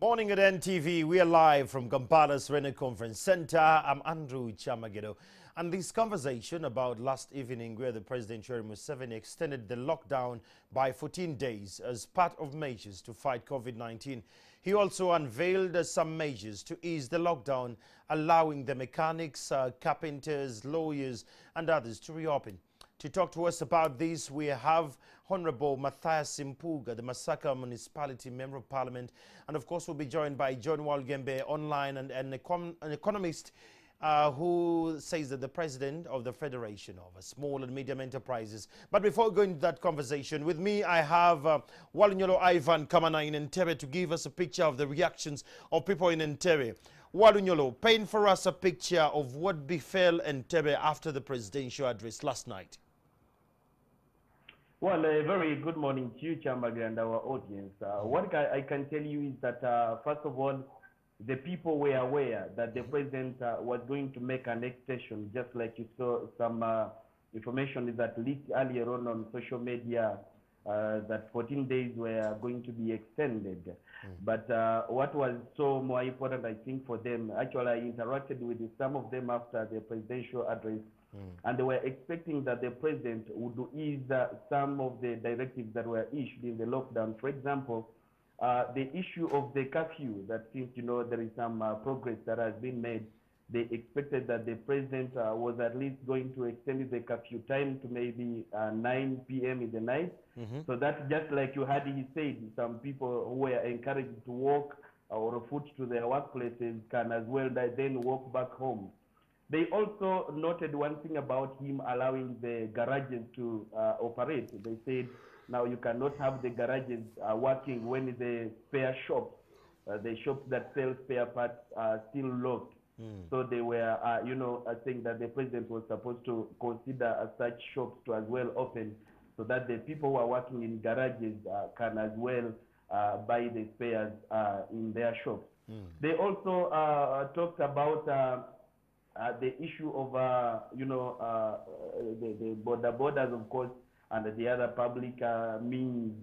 Morning at NTV. We are live from Kampala's Renner Conference Center. I'm Andrew Chamagedo. And this conversation about last evening where the President Yoweri Museveni extended the lockdown by 14 days as part of measures to fight COVID-19. He also unveiled some measures to ease the lockdown, allowing the mechanics, carpenters, lawyers and others to reopen. To talk to us about this, we have Honorable Matthias Simpuga, the Masaka Municipality Member of Parliament, and of course we'll be joined by John Walgembe online and an economist who says that the President of the Federation of Small and Medium Enterprises. But before going into that conversation, with me I have Walunyolo Ivan Kamana in Entebbe to give us a picture of the reactions of people in Entebbe. Walunyolo, paint for us a picture of what befell Entebbe after the presidential address last night. Well, a very good morning to you, Chambaga, and our audience. What I can tell you is that, first of all, the people were aware that the president was going to make an extension, just like you saw some information that leaked earlier on social media, that 14 days were going to be extended. But what was so more important, I think, for them, actually I interacted with some of them after the presidential address, and they were expecting that the president would ease some of the directives that were issued in the lockdown. For example, the issue of the curfew, that seems, there is some progress that has been made. They expected that the president was at least going to extend the curfew time to maybe 9 p.m. in the night. So that, just like you had he said, some people who were encouraged to walk or foot to their workplaces can as well then walk back home. They also noted one thing about him allowing the garages to operate. They said, now you cannot have the garages working when the spare shops, the shops that sell spare parts, are still locked. So they were, saying that the president was supposed to consider such shops to as well open, so that the people who are working in garages can as well buy the spares in their shops. They also talked about the issue of, the borders, of course, and the other public means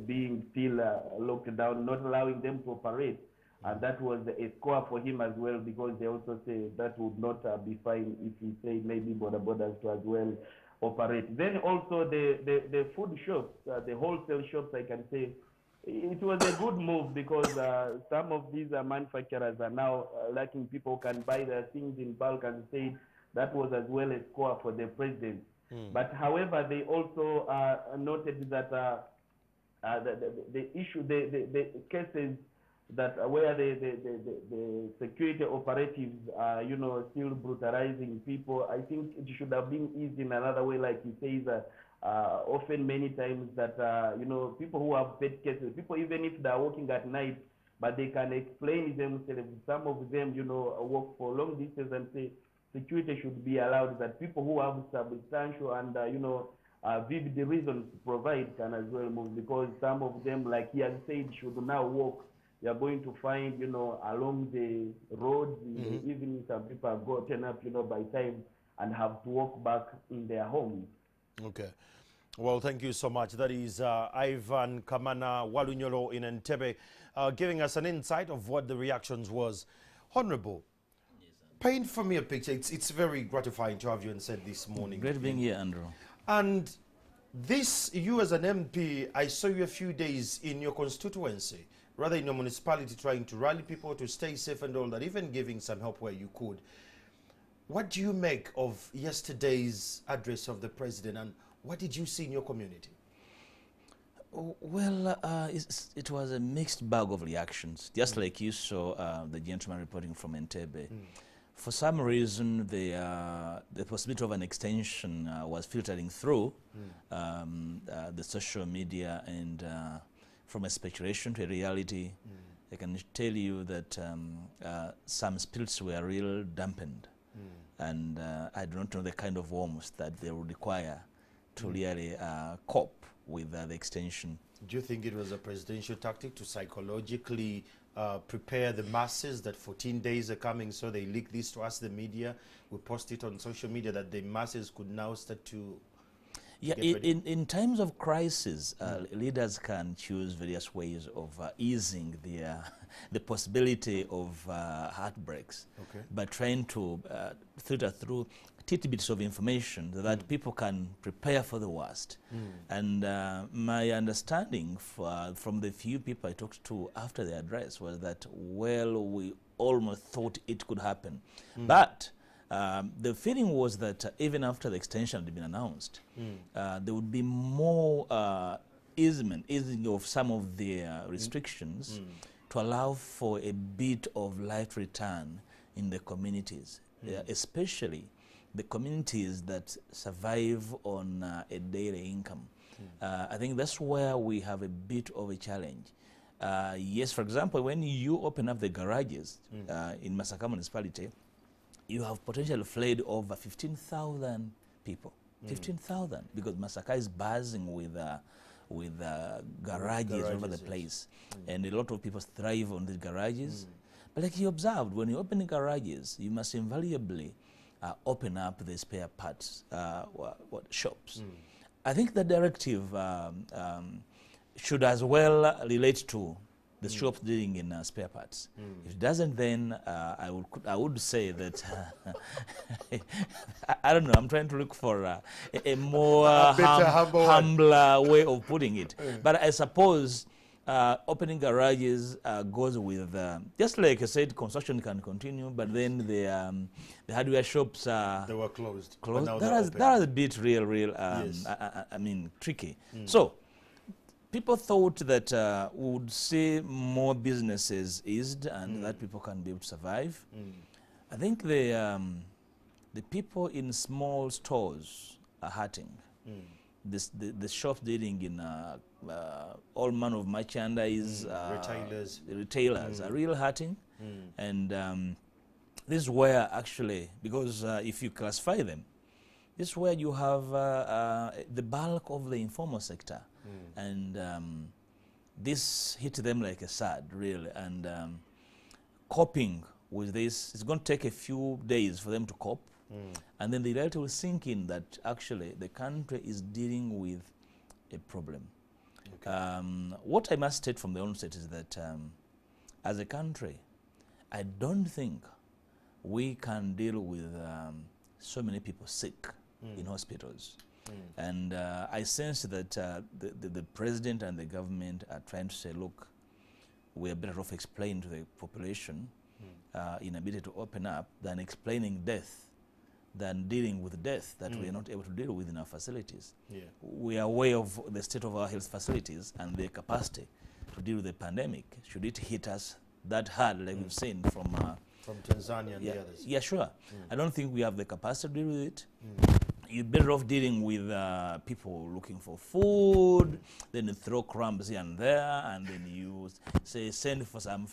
being still locked down, not allowing them to operate. And that was a score for him as well, because they also say that would not be fine if he said maybe borders to as well operate. Then also the food shops, the wholesale shops, I can say, it was a good move, because some of these manufacturers are now lacking people who can buy their things in bulk, and say that was as well a score for the president. But however, they also noted that the issue, the cases that where the security operatives are, still brutalizing people, I think it should have been eased in another way, like he says. Often many times that, people who have pet cases, people even if they are working at night, but they can explain themselves. Some of them, work for long distance, and say security should be allowed, that people who have substantial and, vivid reasons to provide can as well move, because some of them, like he has said, should now walk. You are going to find, along the roads in the evening, some people have gotten up, by time and have to walk back in their homes. Okay. Well, thank you so much. That is Ivan Kamana Walunyolo in Entebbe, giving us an insight of what the reactions was. Honorable, paint for me a picture. It's very gratifying to have you on set this morning. Great being here, Andrew. And this, you as an MP, I saw you a few days in your constituency, rather in your municipality, trying to rally people to stay safe and all that, even giving some help where you could. What do you make of yesterday's address of the president, and what did you see in your community? Well, it was a mixed bag of reactions, just like you saw the gentleman reporting from Entebbe. For some reason, the possibility of an extension was filtering through the social media, and from a speculation to a reality, I can tell you that some spirits were real dampened. And I do not know the kind of warmth that they would require to really cope with the extension. Do you think it was a presidential tactic to psychologically prepare the masses that 14 days are coming, so they leak this to us, the media, we post it on social media, that the masses could now start to Yeah, in times of crisis, leaders can choose various ways of easing the possibility of heartbreaks by trying to filter through tidbits of information so that people can prepare for the worst. And my understanding from the few people I talked to after the address was that, well, we almost thought it could happen. But the feeling was that even after the extension had been announced, there would be more easing of some of the restrictions to allow for a bit of life return in the communities, especially the communities that survive on a daily income. I think that's where we have a bit of a challenge. Yes, for example, when you open up the garages in Masaka municipality, you have potentially fled over 15,000 people. 15,000, because Masaka is buzzing with garages over the place. And a lot of people thrive on these garages. But like you observed, when you open garages, you must invariably open up the spare parts shops. I think the directive should as well relate to the shops dealing in spare parts. If it doesn't, then I would say that I don't know. I'm trying to look for a more humbler way of putting it. But I suppose opening garages goes with just like I said, construction can continue, but then the hardware shops they were closed. That is a bit real. Yes. I mean, tricky. So people thought that we would see more businesses eased and that people can be able to survive. I think the people in small stores are hurting. The shops dealing in all manner of merchandise, retailers are really hurting. And this is where actually, because if you classify them, this is where you have the bulk of the informal sector. And this hit them like a sad, really. And coping with this, it's going to take a few days for them to cope. And then the reality will sink in that actually the country is dealing with a problem. What I must state from the onset is that as a country, I don't think we can deal with so many people sick in hospitals. And I sense that the president and the government are trying to say, look, we're better off explaining to the population in ability to open up than explaining death, than dealing with death that we are not able to deal with in our facilities. We are aware of the state of our health facilities and their capacity to deal with the pandemic. Should it hit us that hard, like we've seen from Tanzania and the others? Yeah, sure. I don't think we have the capacity to deal with it. You're better off dealing with people looking for food, then you throw crumbs here and there, and then you say send for some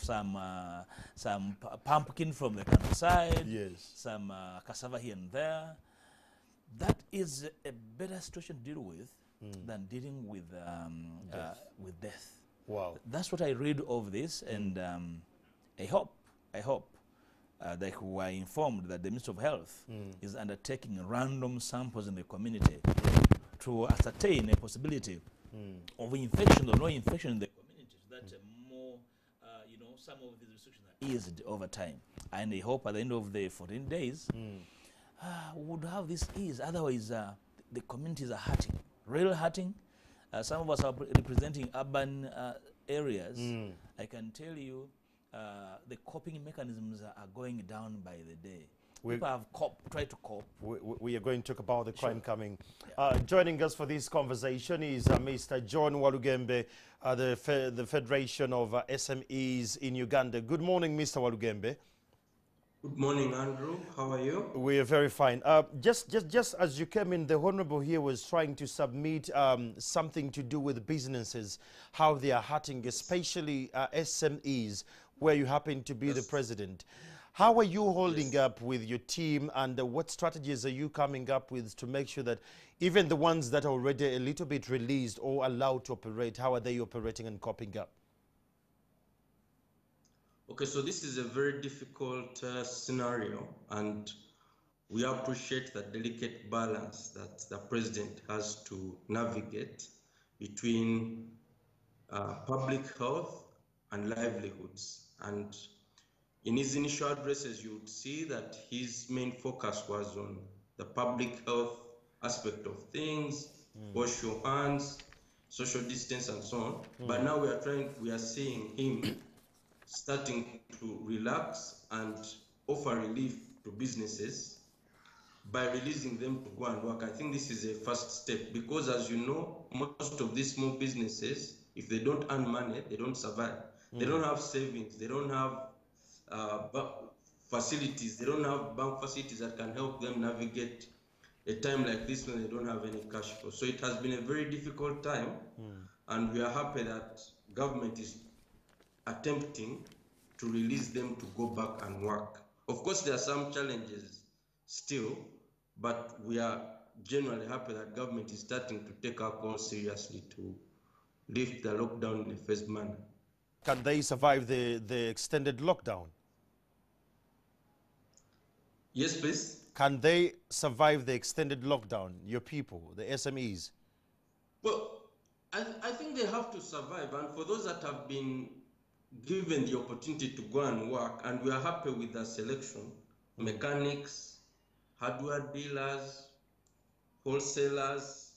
pumpkin from the countryside, some cassava here and there. That is a better situation to deal with than dealing with death. Wow. That's what I read of this, and I hope that we are informed that the Ministry of Health is undertaking random samples in the community to ascertain a possibility of infection or no infection in the community, so that more, some of these restrictions are eased over time. And I hope at the end of the 14 days, we would have this ease. Otherwise, the communities are hurting, really hurting. Some of us are representing urban areas. I can tell you, the coping mechanisms are going down by the day. People have tried to cope. We are going to talk about the crime coming. Joining us for this conversation is Mr. John Walugembe, the Federation of SMEs in Uganda. Good morning, Mr. Walugembe. Good morning, Andrew. How are you? We are very fine. Just as you came in, the Honorable here was trying to submit something to do with businesses, how they are hurting, especially SMEs, where you happen to be the president. How are you holding up with your team, and what strategies are you coming up with to make sure that even the ones that are already a little bit released or allowed to operate, how are they operating and coping up? Okay, so this is a very difficult scenario, and we appreciate the delicate balance that the president has to navigate between public health and livelihoods. And in his initial addresses, you would see that his main focus was on the public health aspect of things, wash your hands, social distance, and so on. But now we are seeing him starting to relax and offer relief to businesses by releasing them to go and work. I think this is a first step because, as you know, most of these small businesses, if they don't earn money, they don't survive. They don't have savings. They don't have facilities. They don't have bank facilities that can help them navigate a time like this when they don't have any cash flow. So it has been a very difficult time, and we are happy that government is attempting to release them to go back and work. Of course, there are some challenges still, but we are generally happy that government is starting to take our call seriously to lift the lockdown in a phased manner. Can they survive the extended lockdown? Yes, please. Can they survive the extended lockdown, your people, the SMEs? Well, I think they have to survive, and for those that have been given the opportunity to go and work, and we are happy with the selection, mechanics, hardware dealers, wholesalers,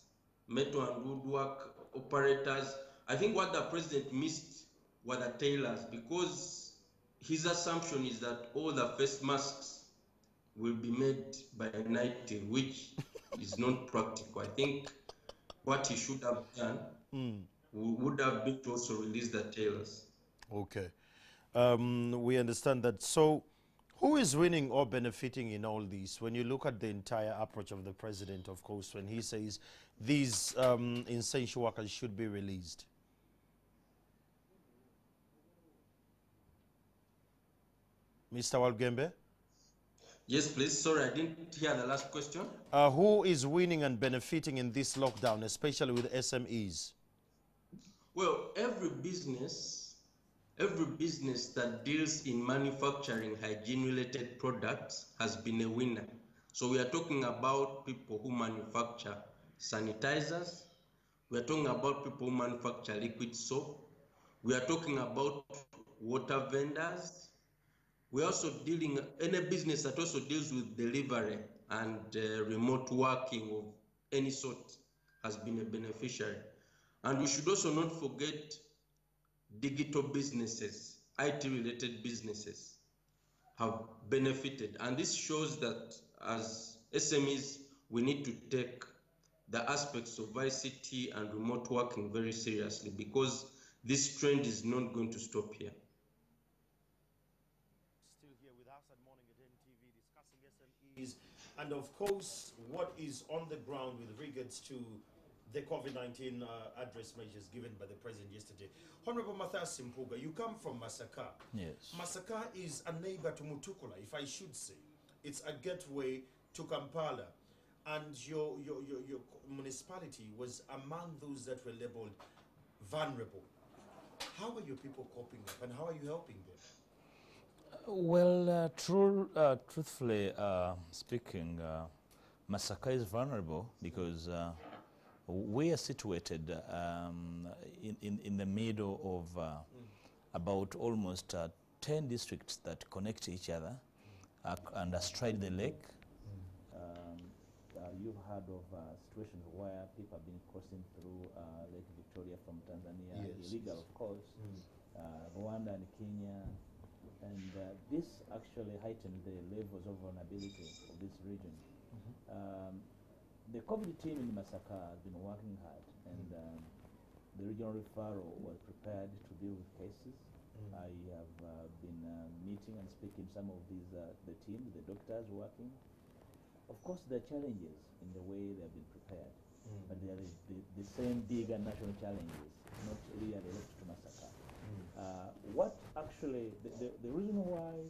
metal and woodwork operators. I think what the president missed were the tailors, because his assumption is that all the face masks will be made by night, which is not practical. I think what he should have done would have been to also release the tailors. Okay. We understand that. So, who is winning or benefiting in all this? When you look at the entire approach of the president, of course, when he says these essential workers should be released. Mr. Walgembe? Yes, please. Sorry, I didn't hear the last question. Who is winning and benefiting in this lockdown, especially with SMEs? Well, every business that deals in manufacturing hygiene-related products has been a winner. So we are talking about people who manufacture sanitizers. We are talking about people who manufacture liquid soap. We are talking about water vendors. We're also dealing, any business that also deals with delivery and remote working of any sort has been a beneficiary. And we should also not forget digital businesses, IT-related businesses have benefited. And this shows that as SMEs, we need to take the aspects of ICT and remote working very seriously, because this trend is not going to stop here. Still here with us at Morning at NTV discussing SMEs and, of course, what is on the ground with regards to the COVID-19 address measures given by the president yesterday. Honorable Matthias Simpuga, you come from Masaka. Yes. Masaka is a neighbor to Mutukula, if I should say. It's a gateway to Kampala. And your municipality was among those that were labeled vulnerable. How are your people coping up and how are you helping them? Well, truthfully speaking, Masaka is vulnerable because we are situated in the middle of about almost 10 districts that connect each other and astride the lake. You've heard of situations where people have been crossing through Lake Victoria from Tanzania, yes, illegal of course, Rwanda and Kenya, and this actually heightened the levels of vulnerability of this region. The COVID team in Masaka has been working hard, and the regional referral was prepared to deal with cases. I have been meeting and speaking some of these, the team, the doctors working. Of course, there are challenges in the way they have been prepared, but they are the same bigger national challenges, not really related to Masaka. What actually, the reason why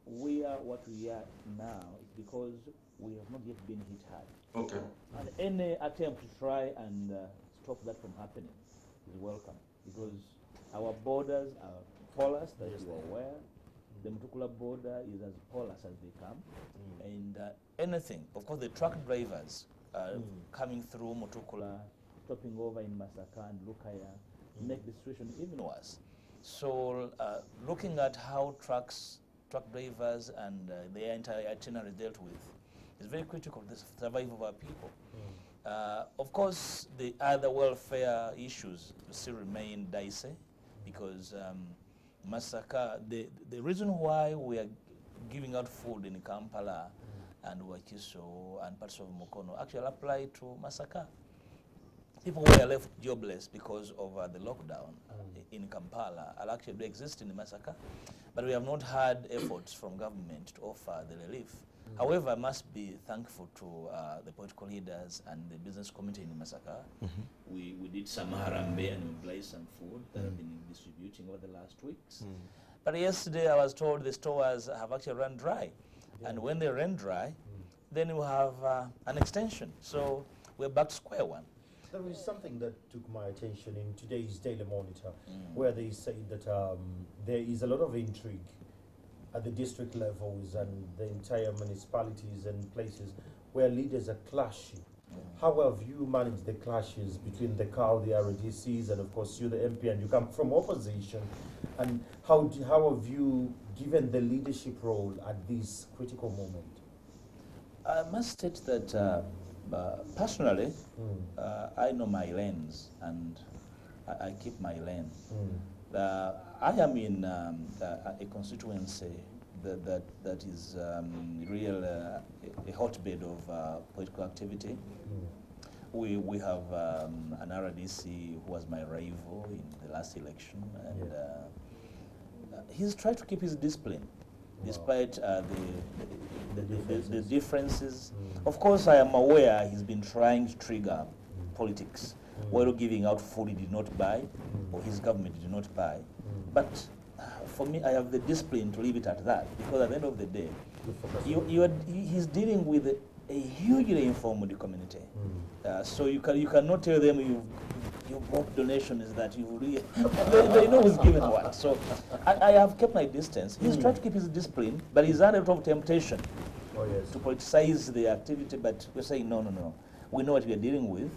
we are what we are now is because we have not yet been hit hard. Okay. And any attempt to try and stop that from happening is welcome, because our borders are porous, as you are aware. The Mutukula border is as porous as they come. And anything, of course, the truck drivers coming through Mutukula, stopping over in Masaka and Lukaya, make the situation even worse. So looking at how truck drivers and their entire itinerary dealt with is very critical to the survival of our people. Of course, the other welfare issues still remain dicey because Masaka, the reason why we are giving out food in Kampala and Wakiso and parts of Mukono actually apply to Masaka. People were left jobless because of the lockdown in Kampala actually exist in Masaka, but we have not had efforts from government to offer the relief. However, I must be thankful to the political leaders and the business committee in Masaka. We did some harambe and mobilized some food that have been distributing over the last weeks. But yesterday I was told the stores have actually run dry. And when they ran dry, then we have an extension. So we're back to square one. There is something that took my attention in today's Daily Monitor, where they say that there is a lot of intrigue at the district levels and the entire municipalities and places where leaders are clashing. How have you managed the clashes between the COW, the RDCs, and of course you, the MP, and you come from opposition? And how have you given the leadership role at this critical moment? I must state that personally, I know my lanes and I keep my lane. I am in a constituency that is real a hotbed of political activity. We have an RDC who was my rival in the last election, and he's tried to keep his discipline despite the differences. Of course, I am aware he's been trying to trigger politics while giving out food he did not buy or his government did not buy. But for me, I have the discipline to leave it at that, because at the end of the day, he's dealing with a hugely informed community. So you cannot tell them you brought donations that you really, they know who's given what. So I have kept my distance. He's trying to keep his discipline, but he's under a lot of temptation to politicize the activity, but we're saying no. We know what we are dealing with.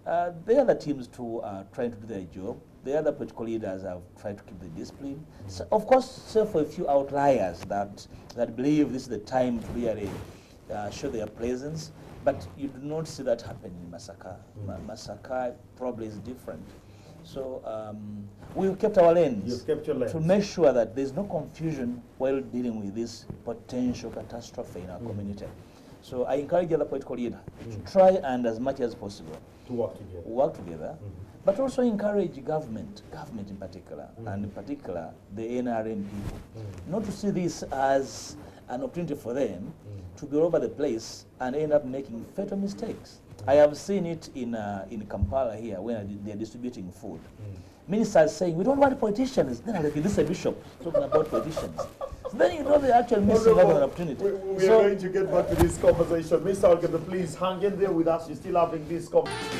The other teams too are trying to do their job. The other political leaders have tried to keep the discipline. So, of course, save for a few outliers that believe this is the time to really show their presence, but you do not see that happening in Masaka. Masaka probably is different. So we've kept our lanes. You've kept your lanes to make sure that there's no confusion while dealing with this potential catastrophe in our community. So I encourage the other political leaders to try and as much as possible to work together. But also encourage government in particular, and in particular the NRM people, not to see this as an opportunity for them to be all over the place and end up making fatal mistakes. I have seen it in Kampala here when they're distributing food. Ministers saying, we don't want politicians. Then like, this is a bishop talking about politicians. So then you know they're actually missing out on an opportunity. We are going to get back to this conversation. Mr. Uganda, please hang in there with us. You're still having this conversation.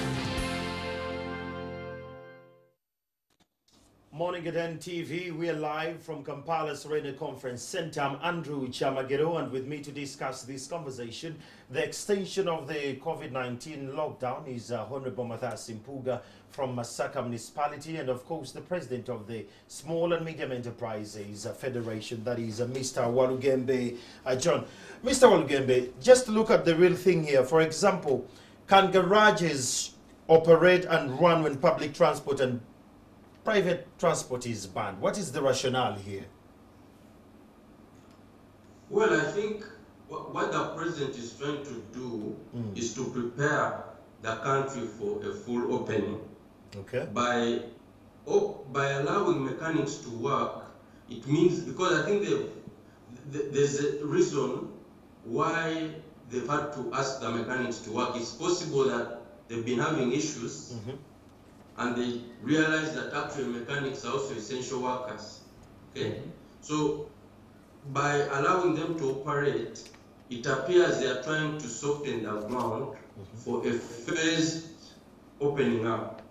Morning at NTV. We are live from Kampala's Arena Conference Center. I'm Andrew Chamagero, and with me to discuss this conversation, the extension of the COVID-19 lockdown is Honorable Matthias Impuga from Masaka Municipality, and of course the president of the Small and Medium Enterprises Federation, that is Mr. Walugembe John. Mr. Walugembe, just look at the real thing here. For example, can garages operate and run when public transport and private transport is banned? What is the rationale here? Well, I think what the president is trying to do is to prepare the country for a full opening. Okay. By allowing mechanics to work, it means, because I think there's a reason why they've had to ask the mechanics to work. It's possible that they've been having issues and they realize that actually mechanics are also essential workers. Okay? So by allowing them to operate, it appears they are trying to soften the ground for a phased opening up.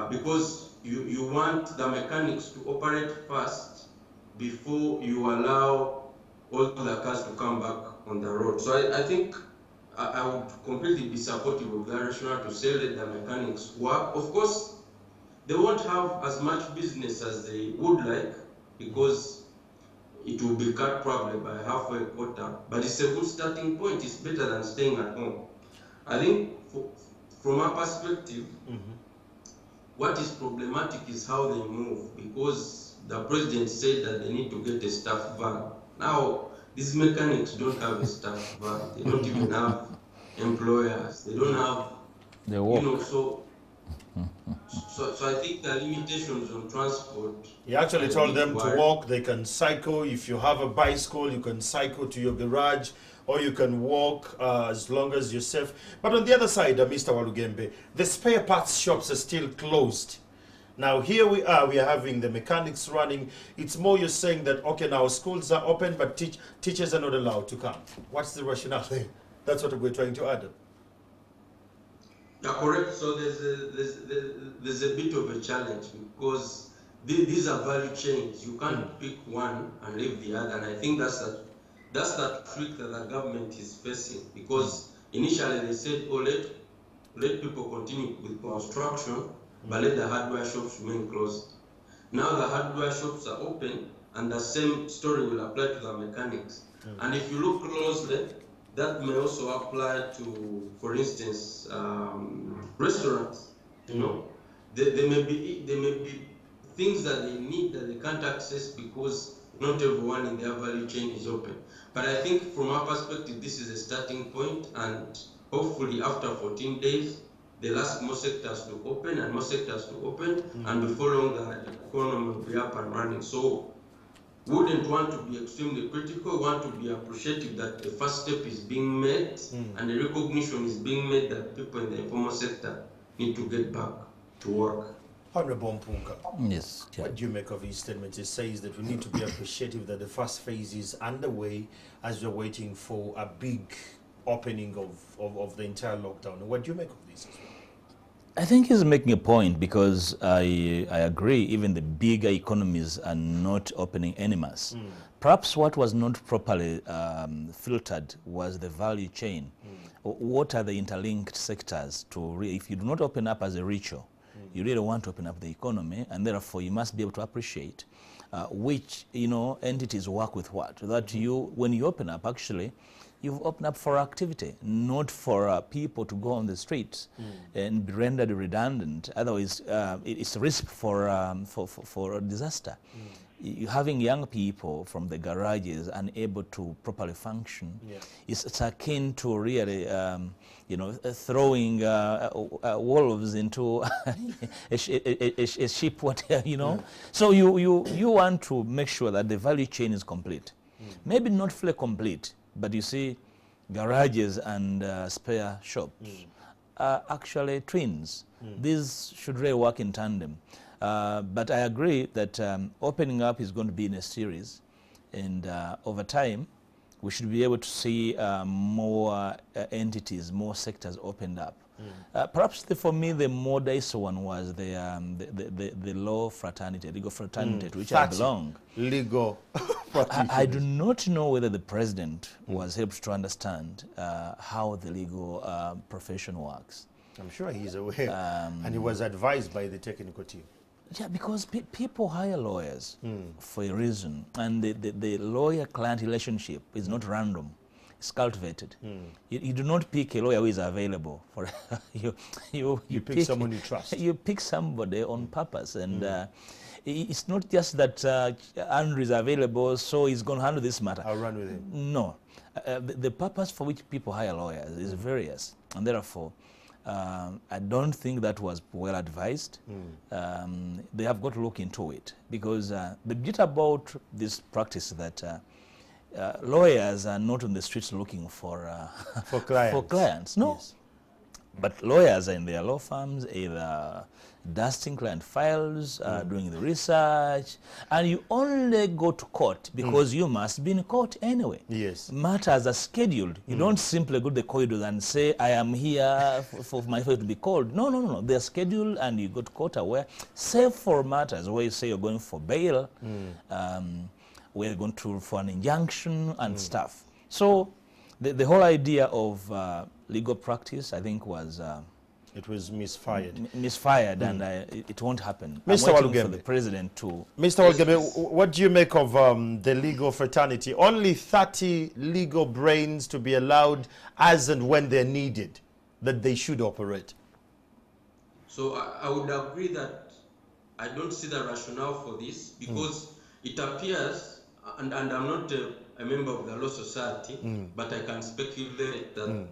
Because you want the mechanics to operate first before you allow all the cars to come back on the road. So I think I would completely be supportive of that rationale to say let the mechanics work. Of course, they won't have as much business as they would like because it will be cut probably by halfway quarter, but it's a good starting point. It's better than staying at home. I think from our perspective, what is problematic is how they move, because the president said that they need to get a staff van. Now, these mechanics don't have a staff van. They don't even have employers. They don't have, They walk. you know, so I think the limitations on transport. He actually told them to walk, they can cycle. If you have a bicycle, you can cycle to your garage, or you can walk as long as you're safe. But on the other side, Mr. Walugembe, the spare parts shops are still closed. Now here we are having the mechanics running. It's more you're saying that, okay, now schools are open, but teachers are not allowed to come. What's the rationale there? That's what we're trying to add. Yeah, correct. So there's a bit of a challenge because these are value chains. You can't pick one and leave the other. And I think that's that trick that the government is facing, because initially they said, oh, let people continue with construction, but let the hardware shops remain closed. Now the hardware shops are open, and the same story will apply to the mechanics. And if you look closely, that may also apply to, for instance, restaurants. You know, there may be things that they need that they can't access because not everyone in their value chain is open. But I think from our perspective, this is a starting point, and hopefully after 14 days, they'll ask more sectors to open and more sectors to open, and before long the economy will be up and running. So wouldn't want to be extremely critical, want to be appreciative that the first step is being made and the recognition is being made that people in the informal sector need to get back to work. Honorable Mpunga, Yes. what do you make of his statement? It says that we need to be appreciative that the first phase is underway as we're waiting for a big opening of the entire lockdown. What do you make of this as well? I think he's making a point, because I agree, even the bigger economies are not opening anymore. Perhaps what was not properly filtered was the value chain. What are the interlinked sectors to if you do not open up as a ritual, you really want to open up the economy, and therefore you must be able to appreciate which entities work with what. That when you open up, actually, you've opened up for activity, not for people to go on the streets and be rendered redundant. Otherwise, it's a risk for a disaster. You're having young people from the garages unable to properly function. It's akin to really, throwing wolves into a sheep, whatever, So you want to make sure that the value chain is complete. Maybe not fully complete, but you see, garages and spare shops are actually twins. These should really work in tandem. But I agree that opening up is going to be in a series, and over time, we should be able to see more entities, more sectors opened up. Perhaps for me, the more dicey one was the law fraternity, legal fraternity, to which I belong. Legal fraternity. I do not know whether the president was helped to understand how the legal profession works. I'm sure he's aware, and he was advised by the technical team. Yeah, because people hire lawyers for a reason, and the lawyer-client relationship is not random. It's cultivated. You do not pick a lawyer who is available. For you pick someone you trust. You pick somebody on purpose, and it's not just that Andrew is available, so he's going to handle this matter. I'll run with him. No. The purpose for which people hire lawyers is various, and therefore, I don't think that was well advised. They have got to look into it, because the bit about this practice that lawyers are not on the streets looking for clients. For clients. No. Yes. But lawyers are in their law firms, either dusting client files, doing the research, and you only go to court because you must be in court anyway. Yes. Matters are scheduled. You don't simply go to the corridors and say, I am here for my file to be called. No. They're scheduled, and you go to court aware, save for matters where you say you're going for bail. we're going to for an injunction and stuff. So the whole idea of legal practice, I think, was it was misfired. Misfired, and it won't happen. Mr. I'm waiting for Walugembe. the president to... Mr. Walugembe, what do you make of the legal fraternity? Only 30 legal brains to be allowed as and when they're needed, that they should operate. So I would agree that I don't see the rationale for this, because it appears, and I'm not a member of the Law Society, but I can speculate that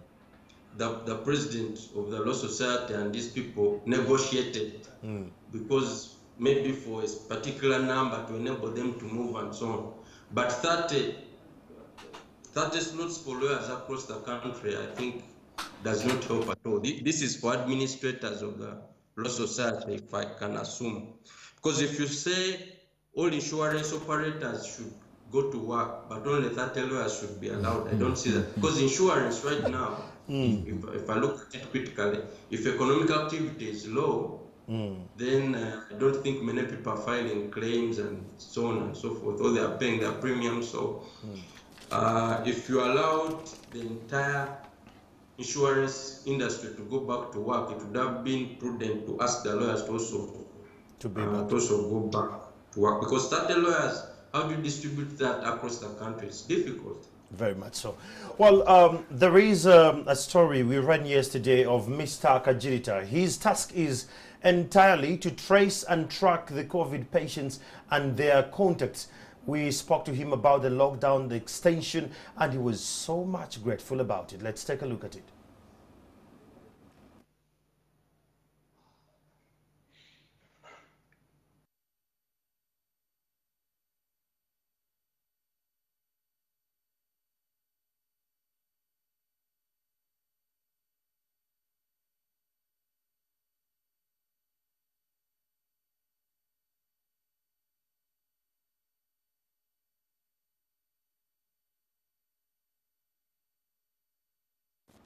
the president of the Law Society and these people negotiated, because maybe for a particular number to enable them to move and so on. But 30 slots for lawyers across the country, I think, does not help at all. This is for administrators of the Law Society, if I can assume. Because if you say all insurance operators should go to work, but only 30 lawyers should be allowed, I don't see that. Because insurance right now, if I look at it critically, if economic activity is low, then I don't think many people are filing claims and so on and so forth, or they are paying their premiums. So if you allowed the entire insurance industry to go back to work, it would have been prudent to ask the lawyers to also go back to work. Because 30 lawyers, how do you distribute that across the country? It's difficult. Very much so. Well, there is a story we ran yesterday of Mr. Kajirita. His task is entirely to trace and track the COVID patients and their contacts. We spoke to him about the lockdown, the extension, and he was so much grateful about it. Let's take a look at it.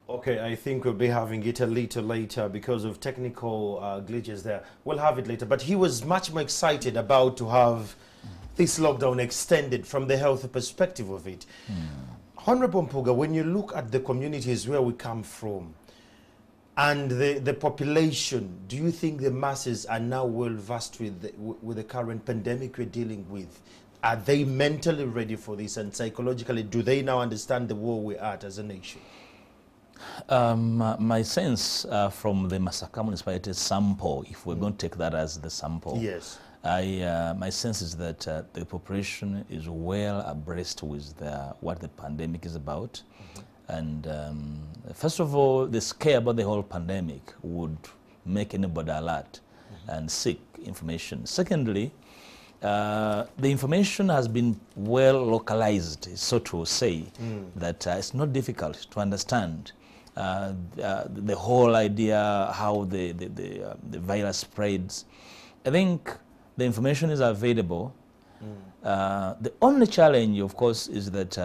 Okay, I think we'll be having it a little later because of technical glitches there. We'll have it later. But he was much more excited about to have this lockdown extended from the health perspective of it. Honorable Mpuga, when you look at the communities where we come from and the population, do you think the masses are now well versed with the current pandemic we're dealing with? Are they mentally ready for this, and psychologically, do they now understand the war we're at as a nation? My sense from the Masaka municipality sample, if we're going to take that as the sample, yes, my sense is that the population is well abreast with what the pandemic is about. And first of all, the scare about the whole pandemic would make anybody alert and seek information. Secondly, the information has been well localized, so to say, that it's not difficult to understand the whole idea how the virus spreads. I think the information is available. The only challenge, of course, is that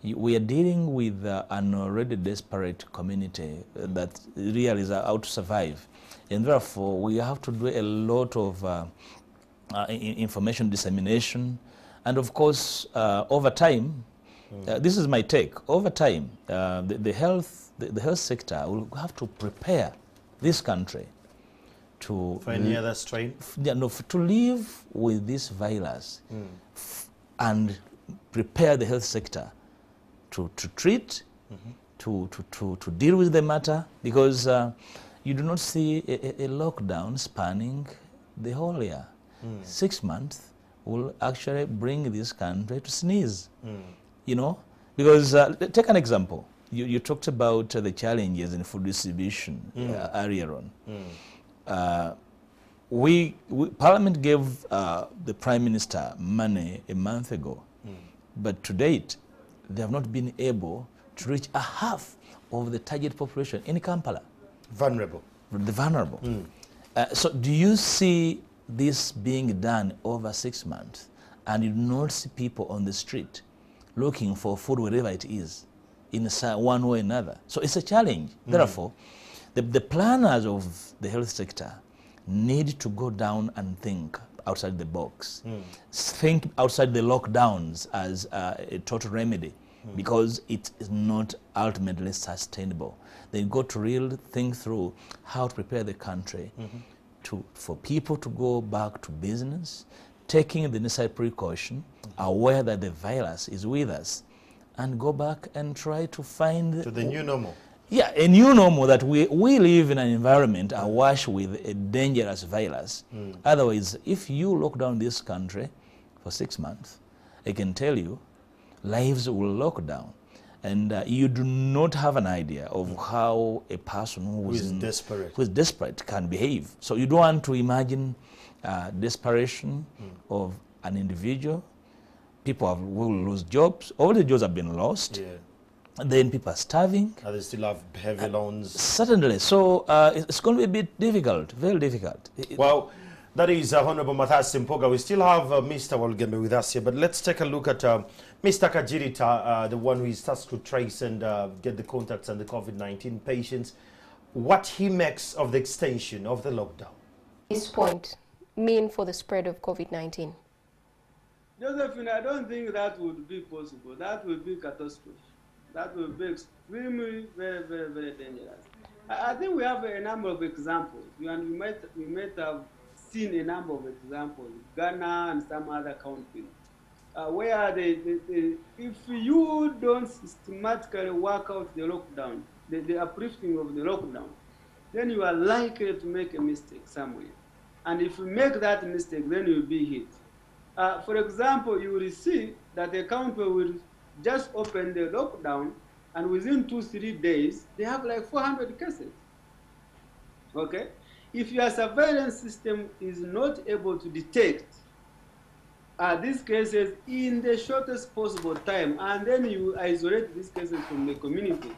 we are dealing with an already desperate community that really is out to survive. And therefore, we have to do a lot of information dissemination. And of course, over time, this is my take, over time, the health sector will have to prepare this country to... For any other strain? To live with this virus and prepare the health sector to treat, to deal with the matter, because you do not see a lockdown spanning the whole year. 6 months will actually bring this country to sneeze, you know, because take an example. You talked about the challenges in food distribution earlier on. Parliament gave the Prime Minister money a month ago, but to date, they have not been able to reach a half of the target population in Kampala. Vulnerable. The vulnerable. So do you see this being done over 6 months, and you do not see people on the street looking for food wherever it is, in one way or another? So it's a challenge. Therefore, the planners of the health sector need to go down and think outside the box. Think outside the lockdowns as a total remedy, because it is not ultimately sustainable. They've got to really think through how to prepare the country for people to go back to business, taking the necessary precaution, aware that the virus is with us, and go back and try to find... To the new normal. Yeah, a new normal, that we live in an environment awash with a dangerous virus. Otherwise, if you lock down this country for 6 months, I can tell you, lives will lock down. And you do not have an idea of how a person who is desperate can behave. So you don't want to imagine desperation of an individual. People will lose jobs. All the jobs have been lost. Yeah. And then people are starving. And they still have heavy loans. Certainly. So it's going to be a bit difficult, very difficult. Well, that is Honorable Matthias Mpoga. We still have Mr. Walugembe with us here, but let's take a look at Mr. Kajirita, the one who is tasked to trace and get the contacts and the COVID-19 patients, what he makes of the extension of the lockdown. This point mean for the spread of COVID-19? Josephine, I don't think that would be possible. That would be catastrophe. That would be extremely, very, very, very dangerous. I think we have a number of examples, and we might have seen a number of examples, Ghana and some other countries, where if you don't systematically work out the lockdown, the uplifting of the lockdown, then you are likely to make a mistake somewhere. And if you make that mistake, then you'll be hit. For example, you will see that a country will just open the lockdown, and within 2-3 days, they have like 400 cases. Okay? If your surveillance system is not able to detect these cases in the shortest possible time, and then you isolate these cases from the community,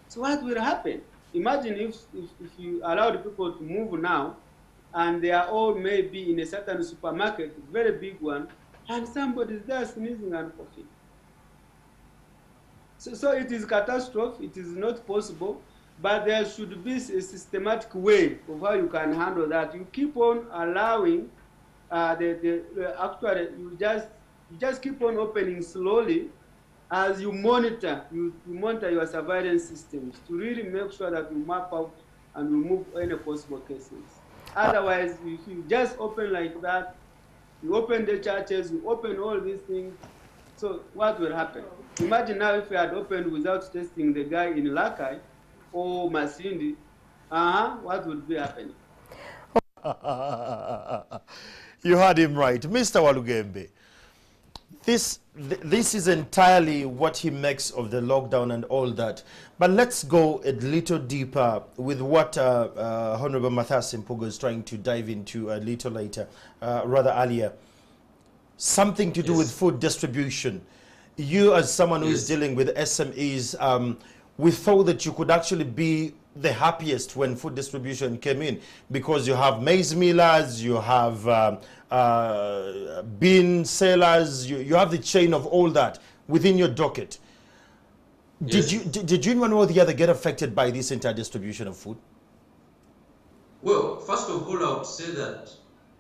so what will happen? Imagine if you allowed people to move now, and they are all maybe in a certain supermarket, very big one, and somebody's there sneezing and coughing. So it is catastrophe, it is not possible, but there should be a systematic way of how you can handle that. You keep on allowing, actually, you just keep on opening slowly as you monitor, your surveillance systems to really make sure that you map out and remove any possible cases. Otherwise, if you just open like that, you open the churches, you open all these things, so what will happen? Imagine now if we had opened without testing the guy in Lakai or Masindi, what would be happening? You heard him right. Mr. Walugembe, this is entirely what he makes of the lockdown and all that. But let's go a little deeper with what Honorable Matthias Mpoga is trying to dive into a little later, rather earlier. Something to do with food distribution. You, as someone who is dealing with SMEs, we thought that you could actually be the happiest when food distribution came in, because you have maize millers, you have bean sellers, you have the chain of all that within your docket. Yes. Did you in one way or the other get affected by this entire distribution of food? Well, first of all, I would say that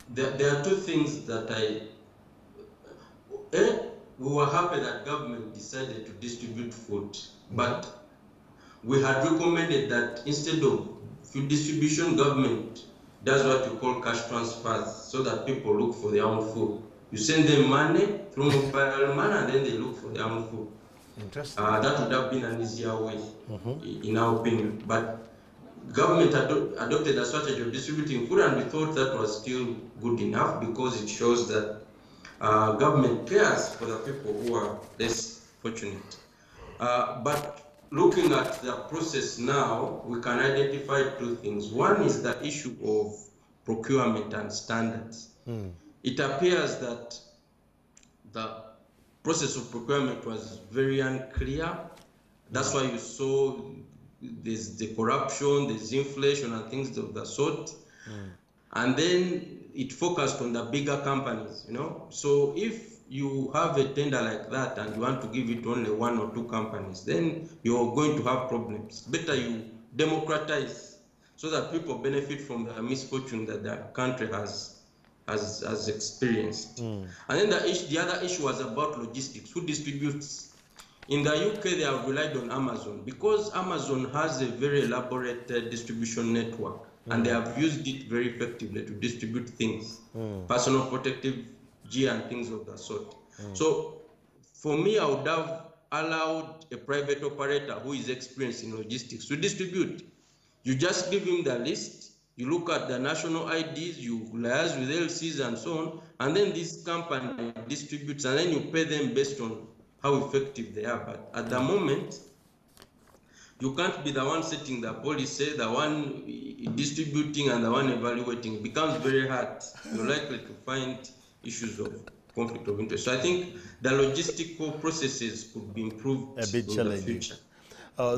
there are two things that we were happy that government decided to distribute food, but we had recommended that instead of food distribution, government does what you call cash transfers, so that people look for their own food. You send them money through mobile money, and then they look for their own food. Interesting. That would have been an easier way, in our opinion. But government adopted a strategy of distributing food, and we thought that was still good enough, because it shows that government cares for the people who are less fortunate. But looking at the process now, we can identify two things. One is the issue of procurement and standards. It appears that the process of procurement was very unclear. That's why you saw there's the corruption, there's inflation and things of the sort. And then it focused on the bigger companies, you know. So if you have a tender like that and you want to give it to only 1 or 2 companies, then you're going to have problems. Better you democratize so that people benefit from the misfortune that the country has has experienced. And then the other issue was about logistics. Who distributes? In the UK, they have relied on Amazon because Amazon has a very elaborate distribution network, and they have used it very effectively to distribute things, personal protective gear and things of that sort. So for me, I would have allowed a private operator who is experienced in logistics to distribute. You just give him the list, you look at the national IDs, you liaise with LCs and so on, and then this company distributes, and then you pay them based on how effective they are. But at the moment, you can't be the one setting the policy, the one distributing, and the one evaluating. It becomes very hard. You're likely to find issues of conflict of interest. So I think the logistical processes could be improved A bit in challenging. the future.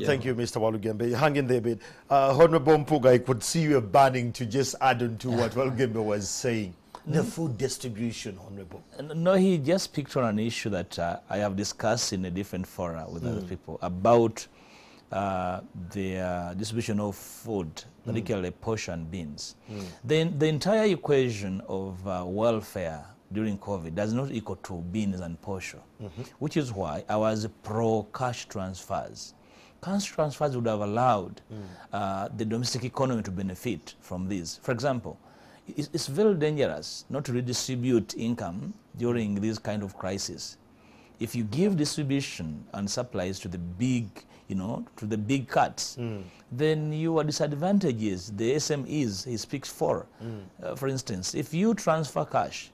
Thank you, Mr. Walugembe. Hang in there a bit. Honorable Mpuga, I could see you burning to just add on to what Walugembe was saying. The food distribution, Honorable. No, he just picked on an issue that I have discussed in a different fora with other people about the distribution of food, particularly portion beans. Then the entire equation of welfare during COVID does not equal to beans and portion, which is why I was pro cash transfers. Cash transfers would have allowed the domestic economy to benefit from this. For example, it's very dangerous not to redistribute income during this kind of crisis. If you give distribution and supplies to the big, to the big cuts, then your disadvantages, the SMEs, he speaks for. For instance, if you transfer cash,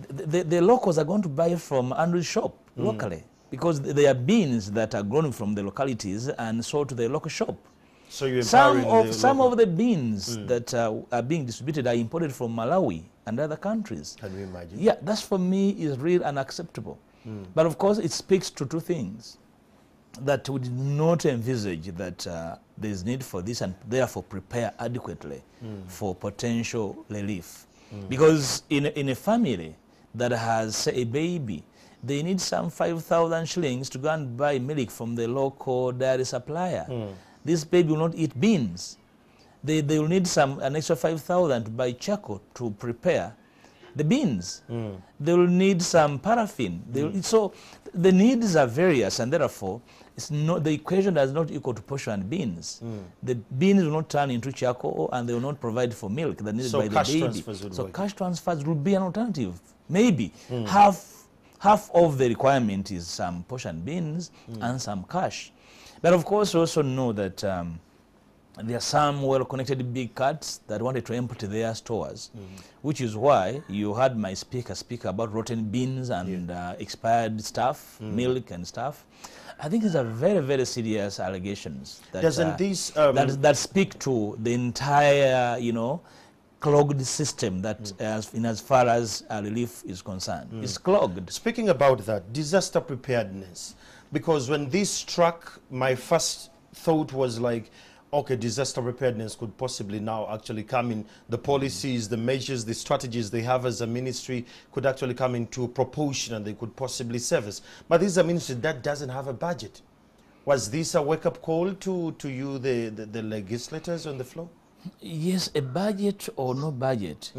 the locals are going to buy from Andrew's shop locally because they are beans that are grown from the localities and sold to the local shop. So you're some of the beans that are being distributed are imported from Malawi and other countries. Can you imagine? Yeah, that's for me is real unacceptable. But of course, it speaks to two things. That we did not envisage that there is need for this and therefore prepare adequately for potential relief. Because in a family that has, say, a baby, they need some 5,000 shillings to go and buy milk from the local dairy supplier. This baby will not eat beans. They will need an extra 5,000 to buy charcoal to prepare the beans. They will need some paraffin. So the needs are various, and therefore the equation does not equal to portion and beans. The beans will not turn into charcoal, and they will not provide for milk that needed by the baby. So cash transfers will be an alternative. Maybe half of the requirement is some portion beans and some cash. But of course, we also know that there are some well-connected big cuts that wanted to empty their stores, which is why you heard my speaker speak about rotten beans and expired stuff, milk and stuff. I think these are very, very serious allegations that, that speak to the entire, clogged system that, as far as relief is concerned, is clogged. Speaking about that, disaster preparedness, because when this struck, my first thought was like, okay, disaster preparedness could possibly now actually come in. The policies, the measures, the strategies they have as a ministry could actually come into proportion and they could possibly service. But this is a ministry that doesn't have a budget. Was this a wake-up call to you, the legislators on the floor? Yes, a budget or no budget,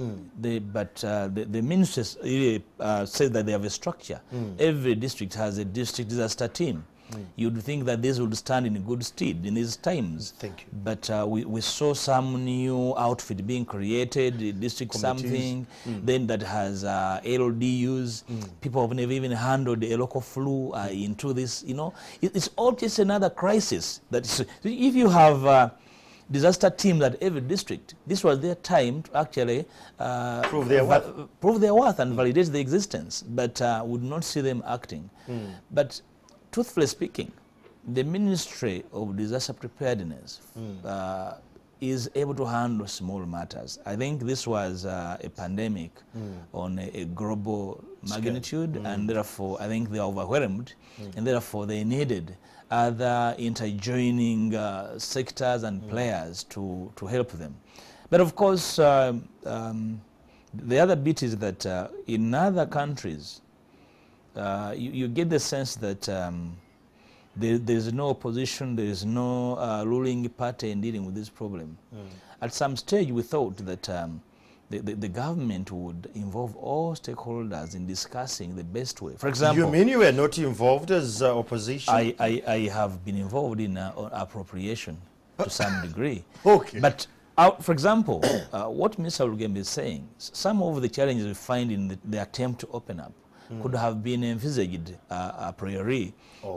but the ministers really say that they have a structure. Every district has a district disaster team. You'd think that this would stand in good stead in these times. Thank you. But we saw some new outfit being created, district something, then that has LDUs. People have never even handled a local flu into this, It's all just another crisis. If you have disaster teams at every district, this was their time to actually prove their worth and validate the existence, but would not see them acting. But truthfully speaking, the Ministry of Disaster Preparedness is able to handle small matters. I think this was a pandemic on a global magnitude, and therefore I think they are overwhelmed, and therefore they needed other interjoining sectors and players to help them. But of course, the other bit is that in other countries, you get the sense that there is no opposition, there is no ruling party in dealing with this problem. At some stage, we thought that the government would involve all stakeholders in discussing the best way. For example, you mean you were not involved as opposition? I have been involved in appropriation to some degree. Okay. But for example, what Mr. Ulugembe is saying, some of the challenges we find in the attempt to open up could have been envisaged a priori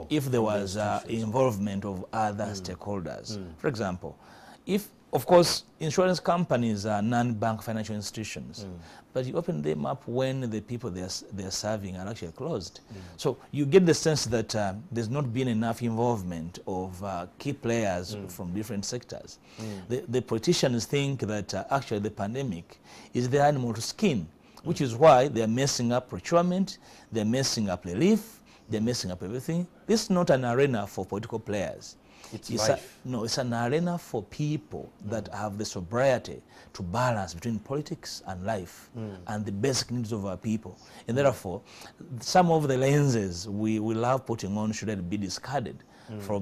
if there was involvement of other stakeholders. For example, if, of course, insurance companies are non-bank financial institutions, but you open them up when the people they're serving are actually closed. So you get the sense that there's not been enough involvement of key players from different sectors. The politicians think that actually the pandemic is the animal to skin, which is why they're messing up procurement, they're messing up relief, they're messing up everything. This is not an arena for political players. It's life. No, it's an arena for people that have the sobriety to balance between politics and life and the basic needs of our people. And therefore, some of the lenses we love putting on should be discarded for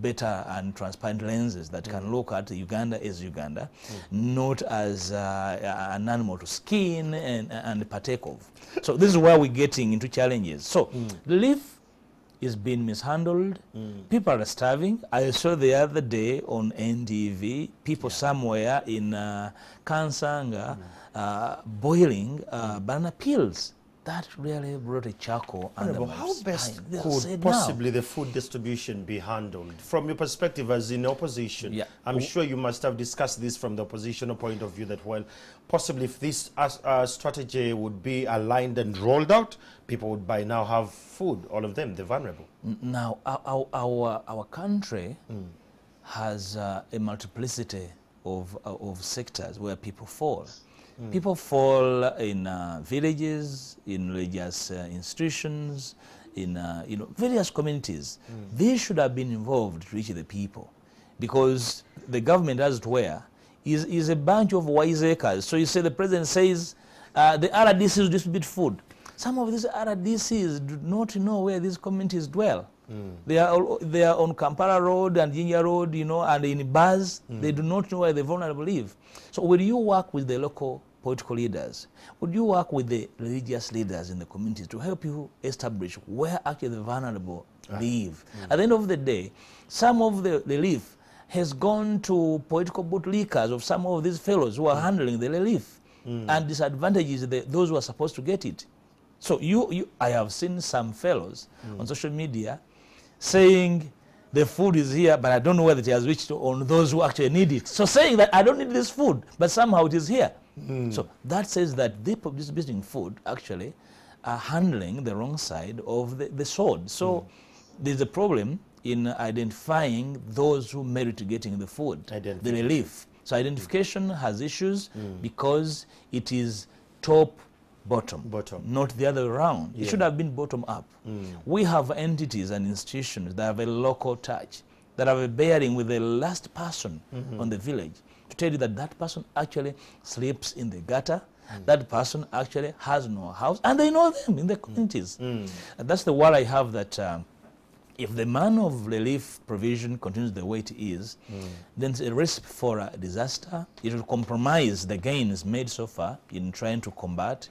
better and transparent lenses that can look at Uganda as Uganda, not as an animal to skin and partake of. So this is where we're getting into challenges. So relief is being mishandled. People are starving. I saw the other day on NTV people somewhere in Kansanga boiling banana peels. That really brought a chuckle under my How best spine. could possibly the food distribution be handled? From your perspective as in opposition, I'm sure you must have discussed this from the oppositional point of view that, well, possibly if this strategy would be aligned and rolled out, people would by now have food, all of them, the vulnerable. Now, our country has a multiplicity of sectors where people fall. People fall in villages, in religious institutions, in various communities. They should have been involved to reach the people, because the government, as it were, is a bunch of wiseacres. So you say the president says the RDCs distribute food. Some of these RDCs do not know where these communities dwell. They are on Kampala Road and Jinja Road, and in bars. They do not know where the vulnerable live. So will you work with the local political leaders? Would you work with the religious leaders in the communities to help you establish where actually the vulnerable live? At the end of the day, some of the relief has gone to political bootlickers of some of these fellows who are handling the relief, and disadvantages those who are supposed to get it. So I have seen some fellows on social media saying the food is here, but I don't know whether it has reached on those who actually need it. So saying that I don't need this food, but somehow it is here. So that says that they distributing food actually are handling the wrong side of the sword. So there's a problem in identifying those who merit getting the food, the relief. So identification has issues because it is top-bottom, not the other way around. It should have been bottom-up. We have entities and institutions that have a local touch, that have a bearing with the last person on the village, to tell you that that person actually sleeps in the gutter, that person actually has no house, and they know them in the communities. And that's the word I have, that if the man of relief provision continues the way it is, then there's a risk for a disaster. It will compromise the gains made so far in trying to combat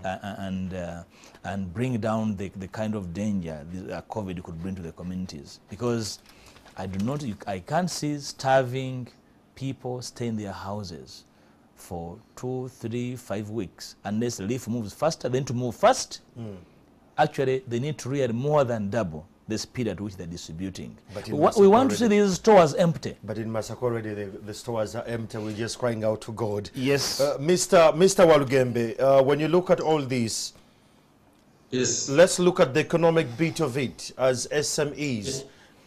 and bring down the kind of danger COVID could bring to the communities. Because I can't see starving people stay in their houses for 2, 3, 5 weeks unless relief moves faster. Then to move fast, actually they need to really more than double the speed at which they're distributing. We want to see these stores empty. But in Masaka already the stores are empty. We're just crying out to God. Yes. Mr. Walugembe, when you look at all this, let's look at the economic bit of it as SMEs.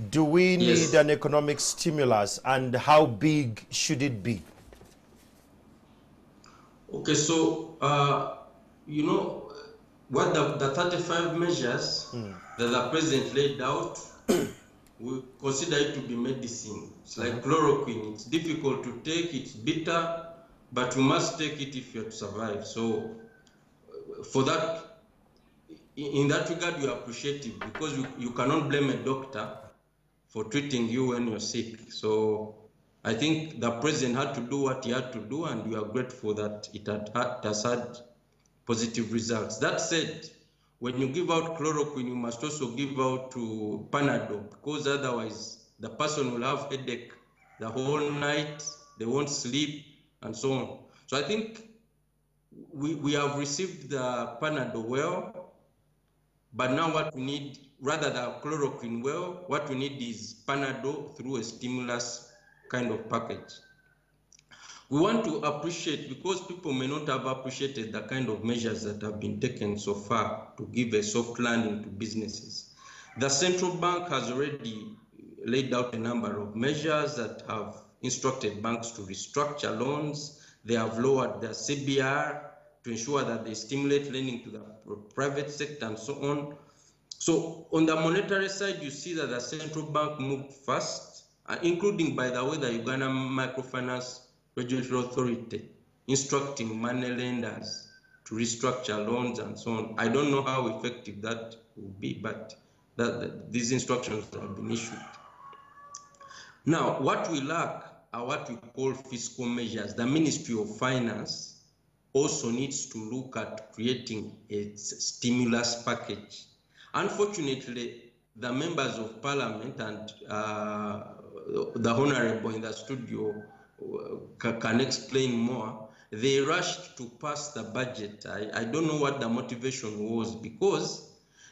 Do we need an economic stimulus, and how big should it be? Okay, so, what the 35 measures that the president laid out, we consider it to be medicine. It's like chloroquine. It's difficult to take, it's bitter, but you must take it if you're to survive. So for that, in that regard, we are appreciative, because you cannot blame a doctor for treating you when you're sick. So I think the president had to do what he had to do, and we are grateful that it has had positive results. That said, when you give out chloroquine, you must also give out to Panadol, because otherwise the person will have headache the whole night, they won't sleep, and so on. So I think we have received the Panadol well, but now what we need, rather than chloroquine well, what we need is Panadol through a stimulus kind of package. We want to appreciate, because people may not have appreciated the kind of measures that have been taken so far to give a soft landing to businesses. The central bank has already laid out a number of measures that have instructed banks to restructure loans. They have lowered their CBR to ensure that they stimulate lending to the private sector and so on. So on the monetary side, you see that the central bank moved fast, including, by the way, the Ugandan Microfinance Regulatory Authority, instructing money lenders to restructure loans and so on. I don't know how effective that will be, but these instructions have been issued. Now, what we lack are what we call fiscal measures. The Ministry of Finance also needs to look at creating a stimulus package. Unfortunately, the members of parliament and the honorable in the studio can explain more. They rushed to pass the budget. I don't know what the motivation was, because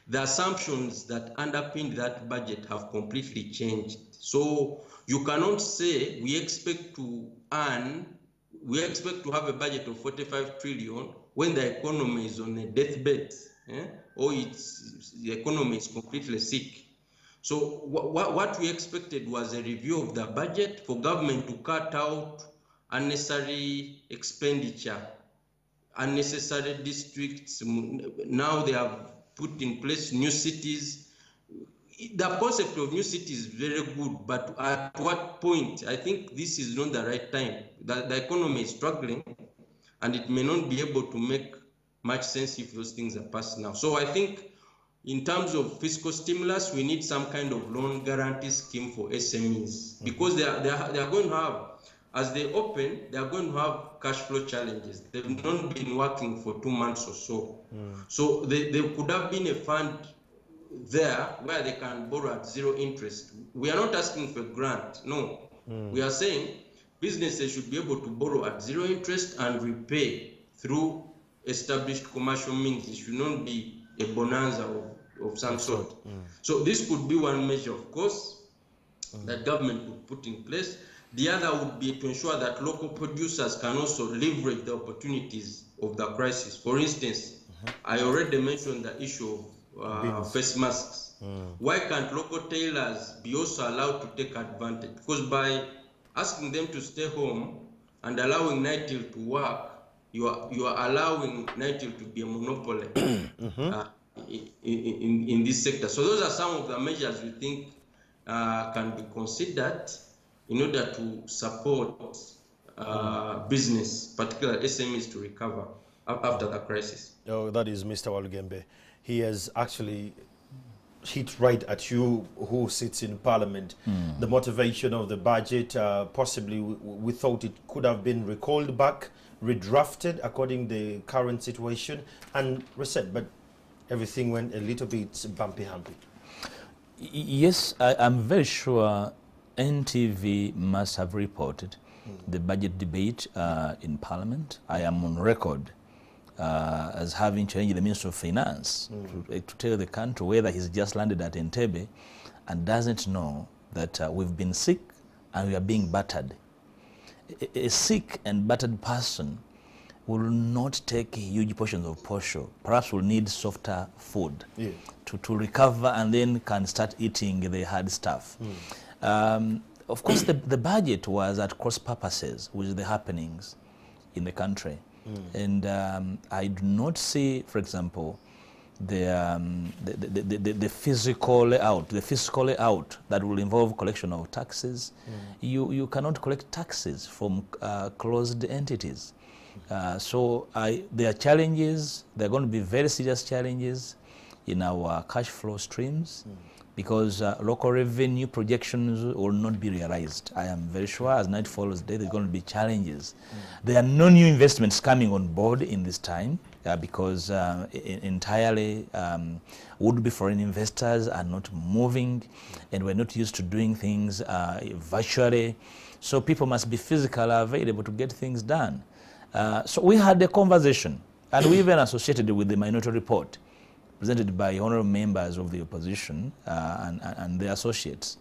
the assumptions that underpinned that budget have completely changed. So you cannot say we expect to have a budget of 45 trillion when the economy is on a deathbed, or the economy is completely sick. So what we expected was a review of the budget for government to cut out unnecessary expenditure, unnecessary districts. Now they have put in place new cities. The concept of new cities is very good, but at what point? I think this is not the right time. The economy is struggling, and it may not be able to make much sense if those things are passed now. So I think in terms of fiscal stimulus, we need some kind of loan guarantee scheme for SMEs, because they are going to have, as they open, they are going to have cash flow challenges. They've not been working for 2 months or so. So there could have been a fund there where they can borrow at zero interest. We are not asking for a grant, no. We are saying businesses should be able to borrow at zero interest and repay through established commercial means. It should not be a bonanza of some sort. So this could be one measure, of course, that government would put in place. The other would be to ensure that local producers can also leverage the opportunities of the crisis. For instance, I already mentioned the issue of face masks. Why can't local tailors be also allowed to take advantage? Because by asking them to stay home and allowing NITIL to work, you are allowing NITIL to be a monopoly in this sector. So those are some of the measures we think can be considered in order to support business, particularly SMEs, to recover after the crisis. Oh, that is Mr. Walugembe. He has actually hit right at you, who sits in Parliament. The motivation of the budget, possibly we thought it could have been recalled back, redrafted according to the current situation, and reset, but everything went a little bit bumpy-humpy. Yes, I'm very sure NTV must have reported the budget debate in Parliament. I am on record as having challenged the Minister of Finance to tell the country whether he's just landed at Entebbe and doesn't know that we've been sick and we are being battered. A sick and battered person will not take huge portions of posho. Perhaps will need softer food to recover, and then can start eating the hard stuff. Of course, the budget was at cross purposes with the happenings in the country. And I do not see, for example, the physical layout, that will involve collection of taxes. You cannot collect taxes from closed entities. So there are challenges. There are going to be very serious challenges in our cash flow streams, because local revenue projections will not be realized. I am very sure as night follows day, there are going to be challenges. There are no new investments coming on board in this time because entirely would-be foreign investors are not moving, and we're not used to doing things virtually. So people must be physically available to get things done. So we had a conversation, and we even associated with the minority report presented by honorable members of the opposition and their associates,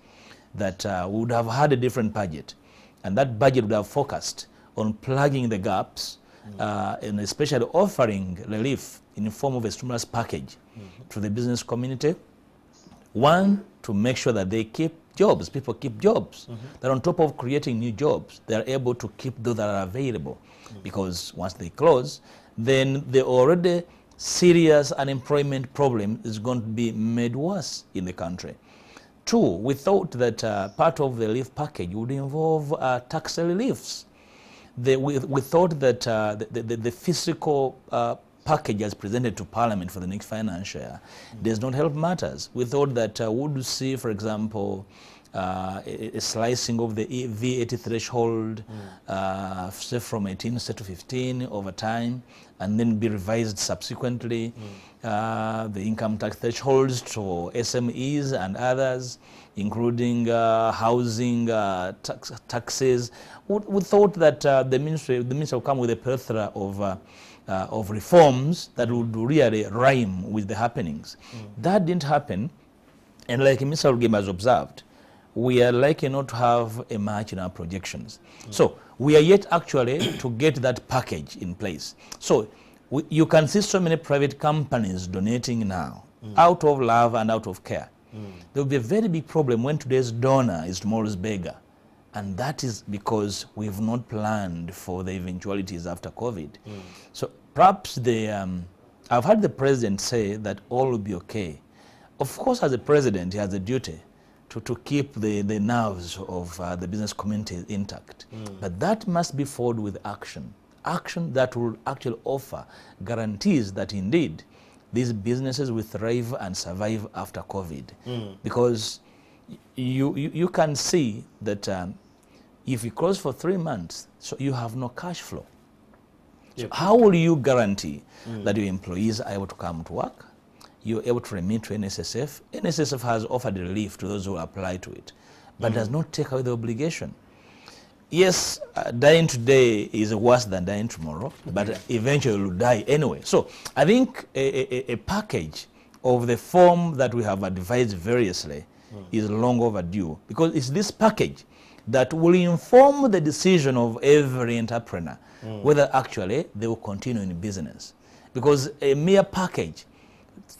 that we would have had a different budget, and that budget would have focused on plugging the gaps and especially offering relief in the form of a stimulus package to the business community. One, to make sure that they keep jobs, people keep jobs. That on top of creating new jobs, they are able to keep those that are available, because once they close, then the already serious unemployment problem is going to be made worse in the country. Two, we thought that part of the relief package would involve tax reliefs. We thought that the fiscal package as presented to Parliament for the next financial year does not help matters. We thought that we would see, for example, a slicing of the VAT threshold, say from 18 to 15 over time, and then be revised subsequently. The income tax thresholds for SMEs and others, including housing taxes. We thought that the ministry will come with a plethora of reforms that would really rhyme with the happenings. That didn't happen, and like Mr. Rugema has observed, we are likely not to have a match in our projections. So we are yet actually to get that package in place. So you can see so many private companies donating now, out of love and out of care. There will be a very big problem when today's donor is tomorrow's beggar. And that is because we've not planned for the eventualities after COVID. So perhaps I've heard the president say that all will be okay. Of course, as a president, he has a duty to keep the nerves of the business community intact. But that must be followed with action. Action that will actually offer guarantees that indeed these businesses will thrive and survive after COVID. Because you can see that if you close for 3 months, so you have no cash flow. So how will you guarantee that your employees are able to come to work? You're able to remit to NSSF. NSSF has offered relief to those who apply to it, but does not take away the obligation. Yes, dying today is worse than dying tomorrow, but eventually you'll die anyway. So I think a package of the form that we have advised variously is long overdue, because it's this package that will inform the decision of every entrepreneur whether actually they will continue in business. Because a mere package,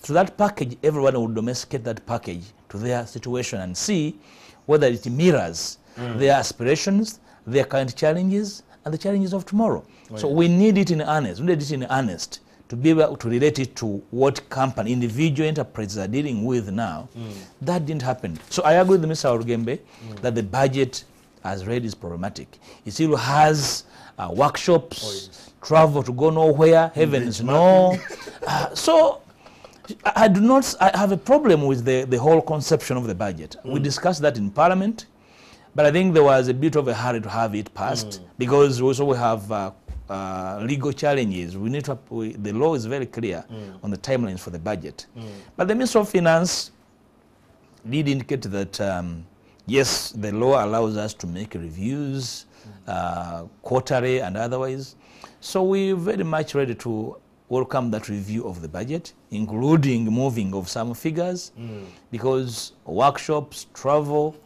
to that package, everyone will domesticate that package to their situation and see whether it mirrors their aspirations, their current challenges, and the challenges of tomorrow. So we need it in earnest. We need it in earnest to be able to relate it to what company, individual enterprises are dealing with now. That didn't happen. So I agree with Mr. Orugembe that the budget as read is problematic. It still has workshops, travel to go nowhere, heavens no. So I have a problem with the whole conception of the budget. We discussed that in Parliament, but I think there was a bit of a hurry to have it passed because also we have legal challenges. We need to, the law is very clear on the timelines for the budget. But the Minister of Finance did indicate that yes, the law allows us to make reviews quarterly and otherwise. So we're very much ready to welcome that review of the budget, including moving of some figures, because workshops, travel,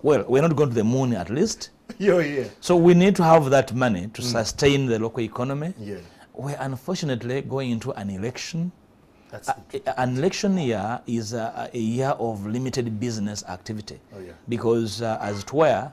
well, we're not going to the moon at least. So we need to have that money to sustain the local economy. We're unfortunately going into an election. An election year is a year of limited business activity because as it were,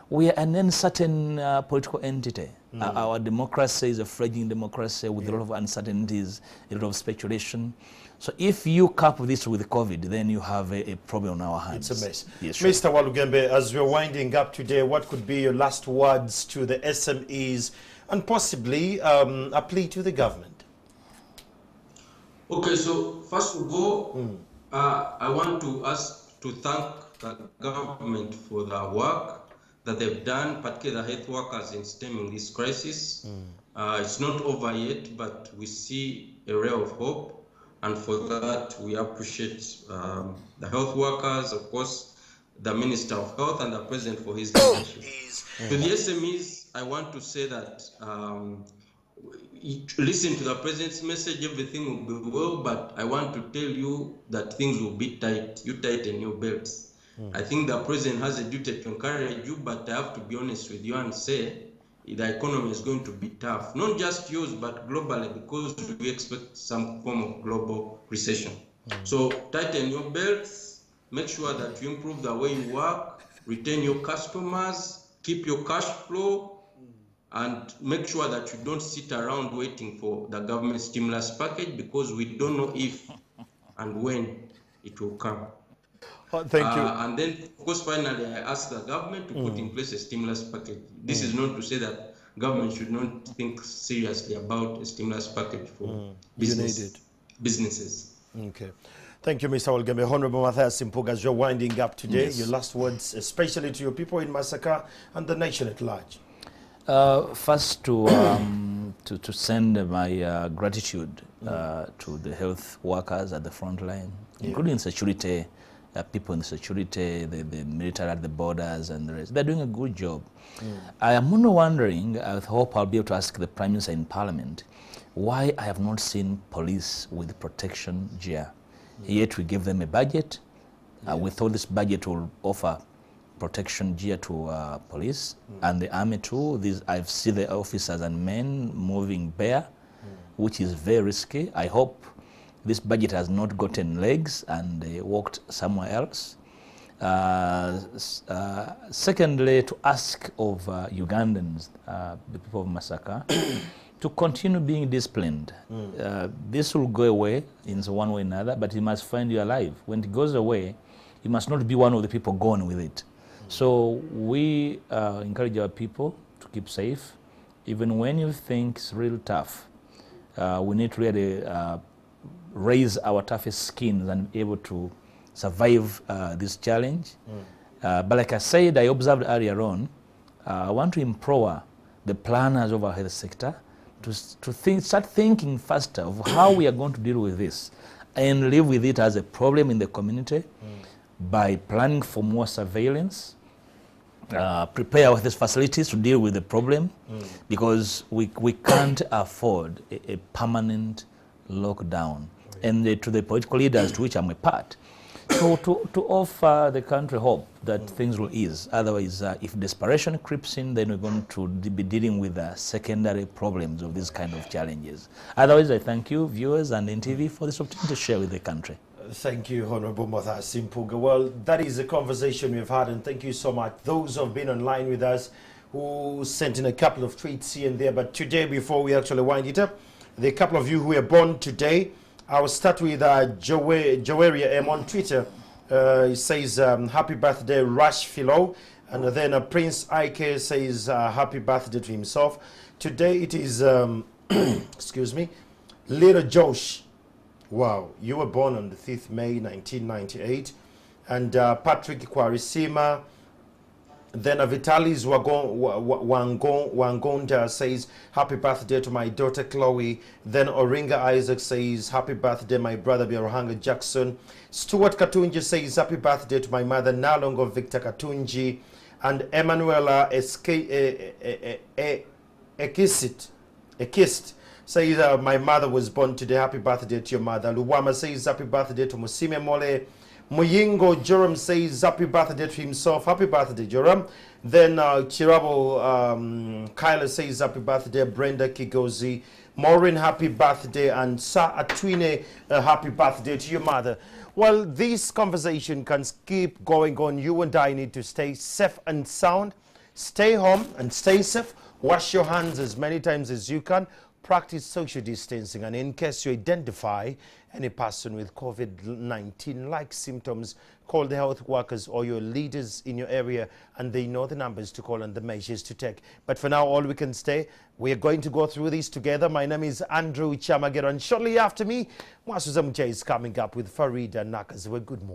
we are an uncertain political entity. Our democracy is a fledgling democracy with a lot of uncertainties, a lot of speculation. So if you couple this with COVID, then you have a problem on our hands. It's a mess. Yes, sure. Mr. Walugembe, as we're winding up today, what could be your last words to the SMEs and possibly a plea to the government? Okay, so first of all, I want to ask to thank the government for the work that they've done, particularly the health workers in stemming this crisis. It's not over yet, but we see a ray of hope, and for that we appreciate the health workers, of course, the Minister of Health and the President for his leadership. To the SMEs, I want to say that listen to the President's message, everything will be well, but I want to tell you that things will be tight. You tighten your belts. I think the President has a duty to encourage you, but I have to be honest with you and say the economy is going to be tough. Not just yours, but globally, because we expect some form of global recession. So tighten your belts, make sure that you improve the way you work, retain your customers, keep your cash flow, and make sure that you don't sit around waiting for the government stimulus package, because we don't know if and when it will come. Thank you. And then, of course, finally, I ask the government to put in place a stimulus package. This is not to say that government should not think seriously about a stimulus package for businesses. Okay. Thank you, Mr. Olgembe. Honorable Matthias Simpuga, as you're winding up today, your last words, especially to your people in Masaka and the nation at large. First, to send my gratitude to the health workers at the front line, including security, people in the security, the military at the borders and the rest. They're doing a good job. I am only wondering, I hope I'll be able to ask the Prime Minister in Parliament, why I have not seen police with protection gear. Yet we give them a budget. We thought this budget will offer protection gear to police and the army too. I've seen the officers and men moving bare, which is very risky. I hope this budget has not gotten legs and they walked somewhere else. Secondly, to ask of Ugandans, the people of Masaka, to continue being disciplined. This will go away in one way or another, but you must find you alive. When it goes away, you must not be one of the people gone with it. So we encourage our people to keep safe. Even when you think it's real tough, we need to really raise our toughest skins and be able to survive this challenge. But like I said, I observed earlier on, I want to implore the planners of our health sector to start thinking faster of how we are going to deal with this and live with it as a problem in the community by planning for more surveillance, prepare with these facilities to deal with the problem, because we can't afford a permanent lockdown. And to the political leaders to which I'm a part, so to offer the country hope that things will ease. Otherwise, if desperation creeps in, then we're going to be dealing with secondary problems of these kind of challenges. Otherwise, I thank you, viewers and NTV, for this opportunity to share with the country. Thank you, Honorable Matthias Simpuga. Well, that is the conversation we've had, and thank you so much. Those who have been online with us, who sent in a couple of tweets here and there, but today, before we actually wind it up, the couple of you who were born today, I will start with Joeria M on Twitter. He says, happy birthday, Rush Philo. And then Prince Ike says, happy birthday to himself. Today it is, excuse me, Little Josh. Wow, you were born on the 5th May 1998. And Patrick Kwarisima. Then Vitalis Wangonda says, happy birthday to my daughter Chloe. Then Oringa Isaac says, happy birthday, my brother Biarohanga Jackson. Stuart Katunji says, happy birthday to my mother Nalongo Victor Katunji. And Emanuela Ekist says, my mother was born today. Happy birthday to your mother. Luwama says, happy birthday to Musime Mole. Muyingo Joram says, happy birthday to himself. Happy birthday, Joram. Then Chirabo Kyla says, happy birthday. Brenda Kigozi. Maureen, happy birthday. And Sa Atwine, happy birthday to your mother. Well, this conversation can keep going on. You and I need to stay safe and sound. Stay home and stay safe. Wash your hands as many times as you can. Practice social distancing. And in case you identify any person with COVID-19-like symptoms, call the health workers or your leaders in your area, and they know the numbers to call and the measures to take. But for now, all we can say, we are going to go through this together. My name is Andrew Chamagero, and shortly after me, Mwasuza Mjay is coming up with Farida Nakas. Good morning.